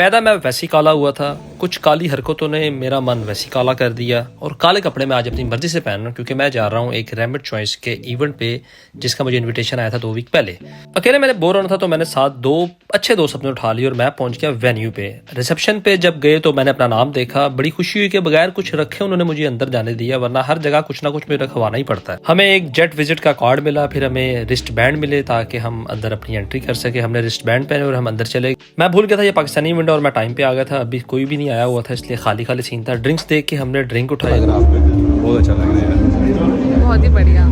पैदा मैं वैसी काला हुआ था, कुछ काली हरकतों ने मेरा मन वैसी काला कर दिया और काले कपड़े मैं आज अपनी मर्जी से पहन रहा हूँ क्योंकि मैं जा रहा हूँ एक रैमिट चॉइस के इवेंट पे जिसका मुझे इनविटेशन आया था 2 वीक पहले। अकेले मैंने बोर होना था तो मैंने साथ 2 अच्छे दोस्त अपने उठा लिए और मैं पहुंच गया वेन्यू पे। रिसेप्शन पे जब गए तो मैंने अपना नाम देखा, बड़ी खुशी हुई कि बगैर कुछ रखे उन्होंने मुझे अंदर जाने दिया, वरना हर जगह कुछ ना कुछ मुझे रखवाना ही पड़ता है। हमें एक जेट विजिट का कार्ड मिला, फिर हमें रिस्ट बैंड मिले ताकि हम अंदर अपनी एंट्री कर सके। हमने रिस्ट बैंड पहने और हम अंदर चले। मैं भूल गया था ये पाकिस्तानी इवेंट और मैं टाइम पे आ गया था, अभी कोई भी नहीं आया हुआ था इसलिए खाली खाली सीन था। ड्रिंक्स देख के हमने ड्रिंक उठाया। बहुत अच्छा लग रहा है, बहुत ही बढ़िया।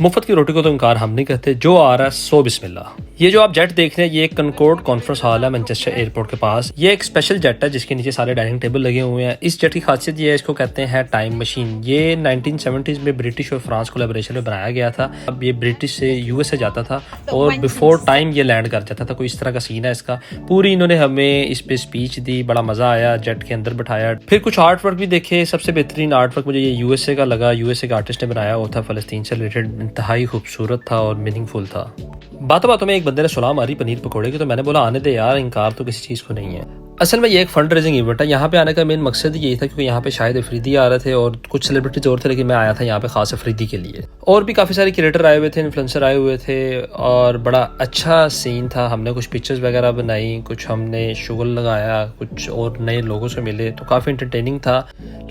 मुफ्त की रोटी को तो इनकार हम नहीं करते, जो आ रहा है सो बिस्मिल्लाह। ये जो आप जेट देख रहे हैं ये एक कनकॉर्ड कॉन्फ्रेंस हॉल है मैनचेस्टर एयरपोर्ट के पास। ये एक स्पेशल जेट है जिसके नीचे सारे डाइनिंग टेबल लगे हुए हैं। इस जेट की खासियत ये है, इसको कहते हैं टाइम मशीन। ये 1970s में ब्रिटिश और फ्रांस कोलैबोरेशन में बनाया गया था। अब ये ब्रिटिश से यूएस से जाता था और बिफोर टाइम ये लैंड कर जाता था। कोई इस तरह का सीन है इसका। पूरी इन्होंने हमें इस पे स्पीच दी, बड़ा मजा आया, जेट के अंदर बिठाया। फिर कुछ आर्ट वर्क भी देखे। सबसे बेहतरीन आर्ट वर्क मुझे ये यूएसए का लगा। यूएसए के आर्टिस्ट ने बनाया हुआ था, फलस्तीन से रिलेटेड, इंतहाई खूबसूरत था और मीनिंगफुल था। बातों बातों में एक बंदे ने सलाह मारी पनीर पकौड़े की, तो मैंने बोला आने दे यार, इनकार तो किसी चीज़ को नहीं है। असल में ये एक फंड रेजिंग इवेंट है। यहाँ पे आने का मेन मकसद यही था क्योंकि यहाँ पे शायद अफरीदी आ रहे थे और कुछ सेलिब्रिटीज और थे, लेकिन मैं आया था यहाँ पे खास अफरीदी के लिए। और भी काफ़ी सारे क्रिएटर आए हुए थे, इन्फ्लुएंसर आए हुए थे और बड़ा अच्छा सीन था। हमने कुछ पिक्चर्स वगैरह बनाई, कुछ हमने शुगल लगाया, कुछ और नए लोगों से मिले, तो काफ़ी इंटरटेनिंग था।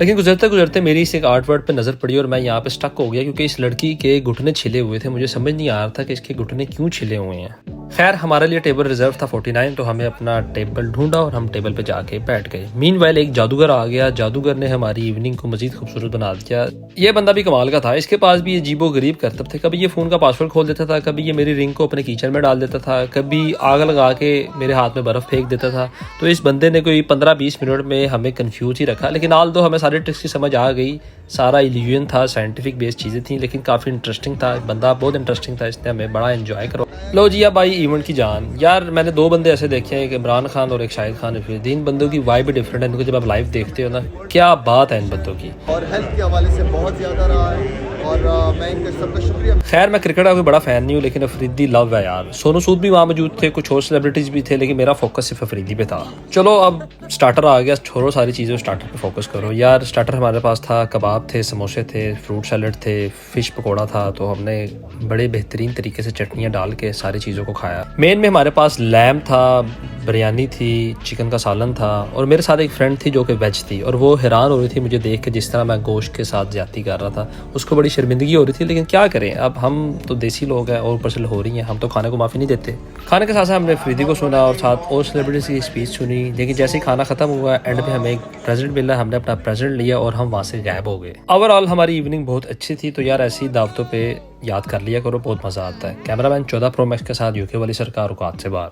लेकिन गुजरते गुजरते मेरी इस एक आर्ट वर्ड पर नज़र पड़ी और मैं यहाँ पे स्टक हो गया क्योंकि इस लड़की के घुटने छिले हुए थे। मुझे समझ नहीं आ रहा था कि इसके घुटने क्यों छिले हुए हैं। खैर हमारे लिए टेबल रिजर्व था 49, तो हमें अपना टेबल ढूंढा और हम टेबल पे जाके बैठ गए। मीनवाइल एक जादूगर आ गया। जादूगर ने हमारी इवनिंग को मजीद खूबसूरत बना दिया। ये बंदा भी कमाल का था। इसके पास भी अजीबो गरीब करतब थे। कभी ये फ़ोन का पासवर्ड खोल देता था, कभी ये मेरी रिंग को अपने किचन में डाल देता था, कभी आग लगा के मेरे हाथ में बर्फ़ फेंक देता था। तो इस बंदे ने कोई 15-20 मिनट में हमें कन्फ्यूज ही रखा। लेकिन आल दो हमें सारे ट्रिक्स की समझ आ गई। सारा इल्यूजन था, साइंटिफिक बेस्ड चीज़ें थी, लेकिन काफ़ी इंटरेस्टिंग था। बंदा बहुत इंटरेस्टिंग था, इसने हमें बड़ा एंजॉय करो। लो जी अब आई इवेंट की जान। यार मैंने 2 बंदे ऐसे देखे हैं, एक इमरान खान और एक शाहिद खान अफरीदी। इन बंदों की वाइब भी डिफरेंट है। इनको जब आप लाइव देखते हो ना, क्या बात है इन बंदों की। और हेल्थ के हवाले से बहुत ज़्यादा रहा है और मैं इनका सबका शुक्रिया। खैर मैं क्रिकेट का कोई बड़ा फ़ैन नहीं हूँ, लेकिन अफरीदी लव है यार। सोनू सूद भी वहाँ मौजूद थे, कुछ और सेलिब्रिटीज़ भी थे, लेकिन मेरा फोकस सिर्फ अफरीदी पे था। चलो अब स्टार्टर आ गया, छोड़ो सारी चीज़ें, स्टार्टर पे फोकस करो। यार स्टार्टर हमारे पास था, कबाब थे, समोसे थे, फ्रूट सैलड थे, फ़िश पकौड़ा था। तो हमने बड़े बेहतरीन तरीके से चटनियाँ डाल के सारी चीज़ों को खाया। मेन में हमारे पास लैम था, बिरयानी थी, चिकन का सालन था और मेरे साथ एक फ्रेंड थी जो कि वेज थी और वो हैरान हो रही थी मुझे देख के जिस तरह मैं गोश्त के साथ ज्यादती कर रहा था। उसको बड़ी शर्मिंदगी हो रही थी, लेकिन क्या करें, अब हम तो देसी लोग हैं और ऊपर से लाहौरी हैं, हम तो खाने को माफ़ी नहीं देते। खाने के साथ साथ हमने अफरीदी को सुना और साथ और सेलिब्रिटीज़ की स्पीच सुनी। लेकिन जैसे ही खाना ख़त्म हुआ, एंड में हमें एक प्रेजेंट मिला। हमने अपना प्रेजेंट लिया और हम वहाँ से गायब हो गए। ओवरऑल हमारी इवनिंग बहुत अच्छी थी। तो यार ऐसी दावतों पे याद कर लिया करो, बहुत मज़ा आता है। कैमरामैन 14 प्रो मैक्स के साथ यूके वाली सरकार को हाथ से बाहर।